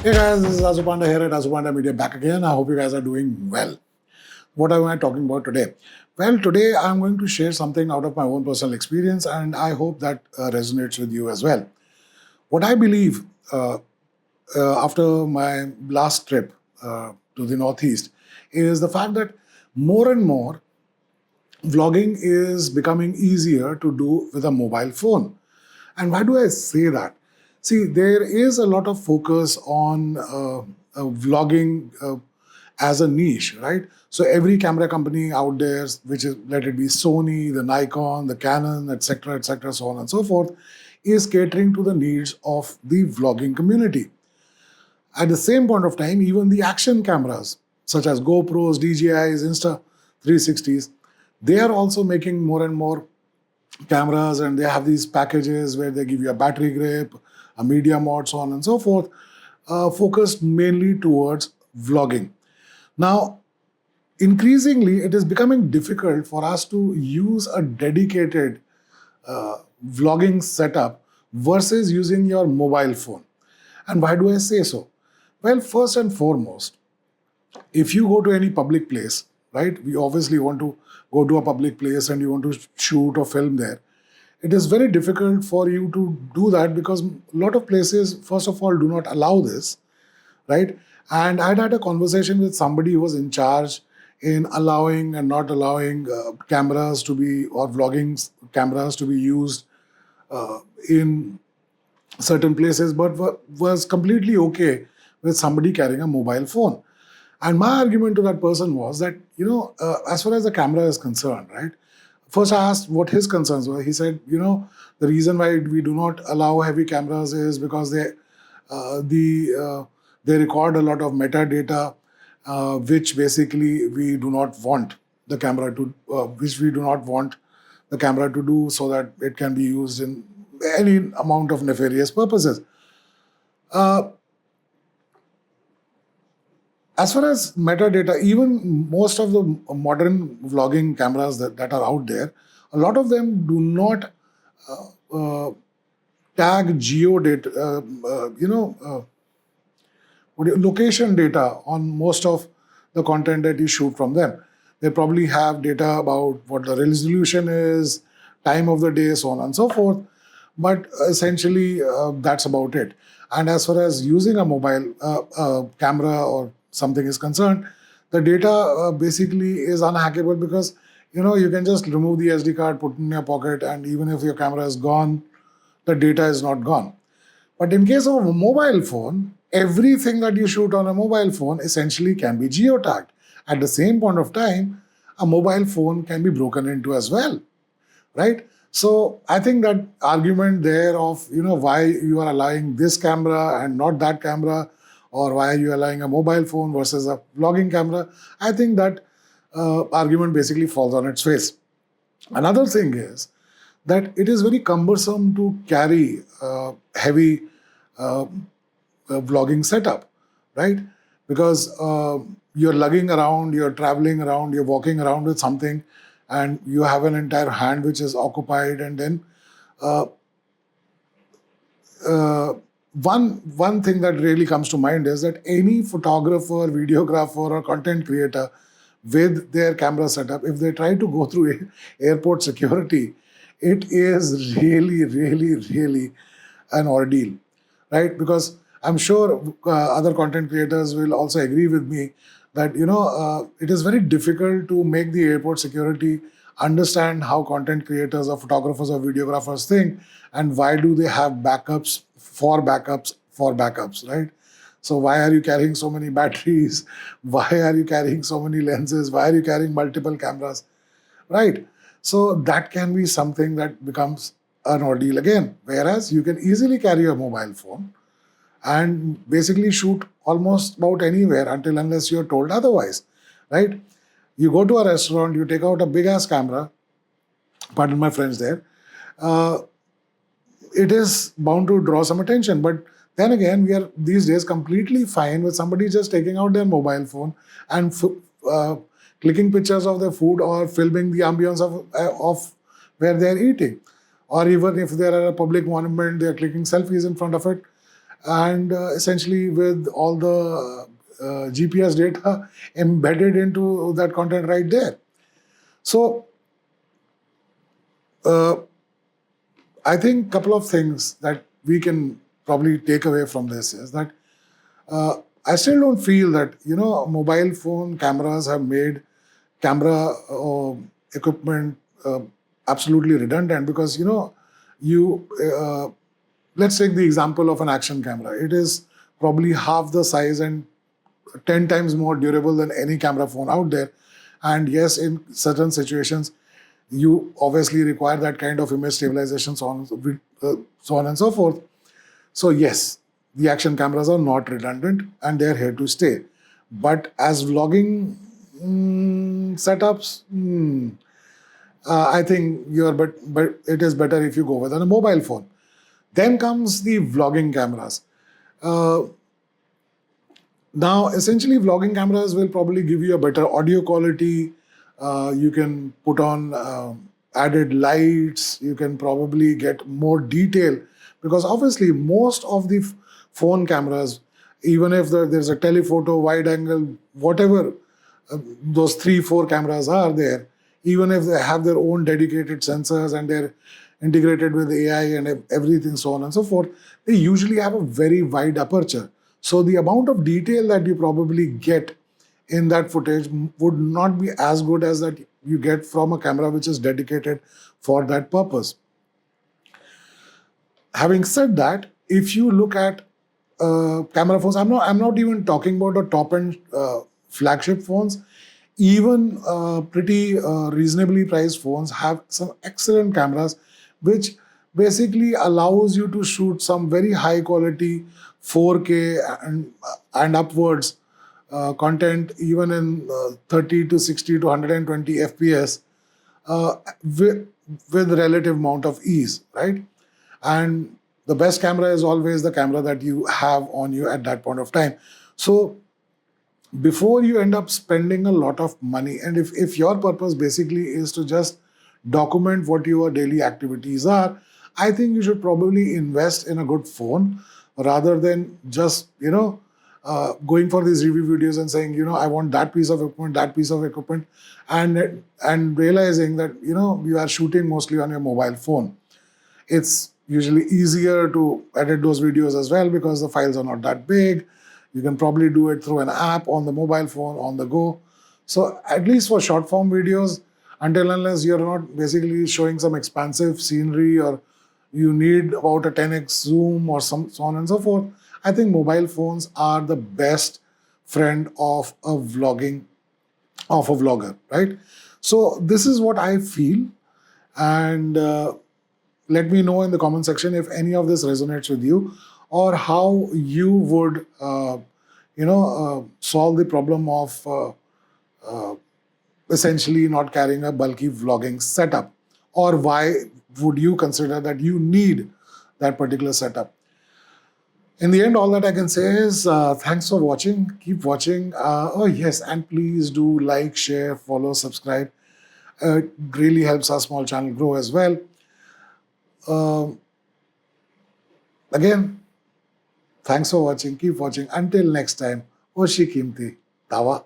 Hey guys, this is Asupanda here at Asupanda Media back again. I hope you guys are doing well. What am I talking about today? Well, today I'm going to share something out of my own personal experience and I hope that resonates with you as well. What I believe after my last trip to the Northeast is the fact that more and more vlogging is becoming easier to do with a mobile phone. And why do I say that? See, there is a lot of focus on vlogging as a niche, right? So every camera company out there, which is, let it be Sony, the Nikon, the Canon, etc., so on and so forth, is catering to the needs of the vlogging community. At the same point of time, even the action cameras, such as GoPros, DJIs, Insta 360s, they are also making more and more cameras, and they have these packages where they give you a battery grip, a media mod, so on and so forth, focused mainly towards vlogging. Now, increasingly, it is becoming difficult for us to use a dedicated vlogging setup versus using your mobile phone. And why do I say so? Well, first and foremost, if you go to any public place, right, we obviously want to go to a public place and you want to shoot or film there. It is very difficult for you to do that because a lot of places, first of all, do not allow this, right? And I'd had a conversation with somebody who was in charge in allowing and not allowing cameras to be, or vlogging cameras to be used in certain places, but was completely okay with somebody carrying a mobile phone. And my argument to that person was that, as far as the camera is concerned, right? First, I asked what his concerns were. He said, the reason why we do not allow heavy cameras is because they record a lot of metadata, which basically we do not want the camera to, which we do not want the camera to do, so that it can be used in any amount of nefarious purposes. As far as metadata, even most of the modern vlogging cameras that are out there, a lot of them do not tag geo data, location data on most of the content that you shoot from them. They probably have data about what the resolution is, time of the day, so on and so forth. But essentially, that's about it. And as far as using a mobile camera or something is concerned, the data basically is unhackable because you can just remove the SD card, put it in your pocket, and even if your camera is gone, the data is not gone. But in case of a mobile phone, everything that you shoot on a mobile phone essentially can be geotagged. At the same point of time, a mobile phone can be broken into as well, right? So I think that argument there of why you are allowing this camera and not that camera, or why are you allowing a mobile phone versus a vlogging camera, I think that argument basically falls on its face. Another thing is that it is very cumbersome to carry heavy vlogging setup, right? Because you're lugging around, you're traveling around, you're walking around with something, and you have an entire hand which is occupied, and then one thing that really comes to mind is that any photographer, videographer, or content creator with their camera setup, if they try to go through airport security, it is really, really, really an ordeal, right? Because I'm sure other content creators will also agree with me that it is very difficult to make the airport security understand how content creators or photographers or videographers think, and why do they have backups for backups for backups, right? So why are you carrying so many batteries? Why are you carrying so many lenses? Why are you carrying multiple cameras, right? So that can be something that becomes an ordeal again. Whereas you can easily carry a mobile phone and basically shoot almost about anywhere until unless you're told otherwise, right? You go to a restaurant, you take out a big ass camera, pardon my French there, it is bound to draw some attention. But then again, we are these days completely fine with somebody just taking out their mobile phone and clicking pictures of their food or filming the ambience of where they're eating. Or even if they're at a public monument, they're clicking selfies in front of it. and essentially with all the GPS data embedded into that content right there. So uh, I think a couple of things that we can probably take away from this is that I still don't feel that mobile phone cameras have made camera equipment absolutely redundant, because you let's take the example of an action camera. It is probably half the size and 10 times more durable than any camera phone out there. And yes, in certain situations, you obviously require that kind of image stabilization, so on and so forth. So yes, the action cameras are not redundant and they're here to stay. But as vlogging setups, I think but it is better if you go with a mobile phone. Then comes the vlogging cameras. Uh, Now, essentially, vlogging cameras will probably give you a better audio quality. You can put on added lights. You can probably get more detail, because obviously most of the phone cameras, even if there's a telephoto, wide angle, whatever those 3, 4 cameras are there, even if they have their own dedicated sensors and they're integrated with AI and everything, so on and so forth, they usually have a very wide aperture. So the amount of detail that you probably get in that footage would not be as good as that you get from a camera which is dedicated for that purpose. Having said that, if you look at camera phones, I'm not even talking about the top end flagship phones. Even pretty reasonably priced phones have some excellent cameras, which basically allows you to shoot some very high quality 4K and upwards content, even in 30 to 60 to 120 FPS, uh, with, with relative amount of ease, right? And the best camera is always the camera that you have on you at that point of time. So before you end up spending a lot of money, and if your purpose basically is to just document what your daily activities are, I think you should probably invest in a good phone rather than just going for these review videos and saying, I want that piece of equipment, that piece of equipment, and realizing that you are shooting mostly on your mobile phone. It's usually easier to edit those videos as well because the files are not that big. You can probably do it through an app on the mobile phone on the go. So at least for short form videos, until unless you're not basically showing some expansive scenery, or you need about a 10x zoom or so on and so forth, I think mobile phones are the best friend of a vlogger, right? So this is what I feel, and let me know in the comment section if any of this resonates with you, or how you would solve the problem of uh, essentially not carrying a bulky vlogging setup, or why would you consider that you need that particular setup. In the end, all that I can say is thanks for watching. Keep watching. Oh yes, and please do like, share, follow, subscribe. It really helps our small channel grow as well. Um Again, thanks for watching. Keep watching. Until next time, Oshi Kimti. Tawa.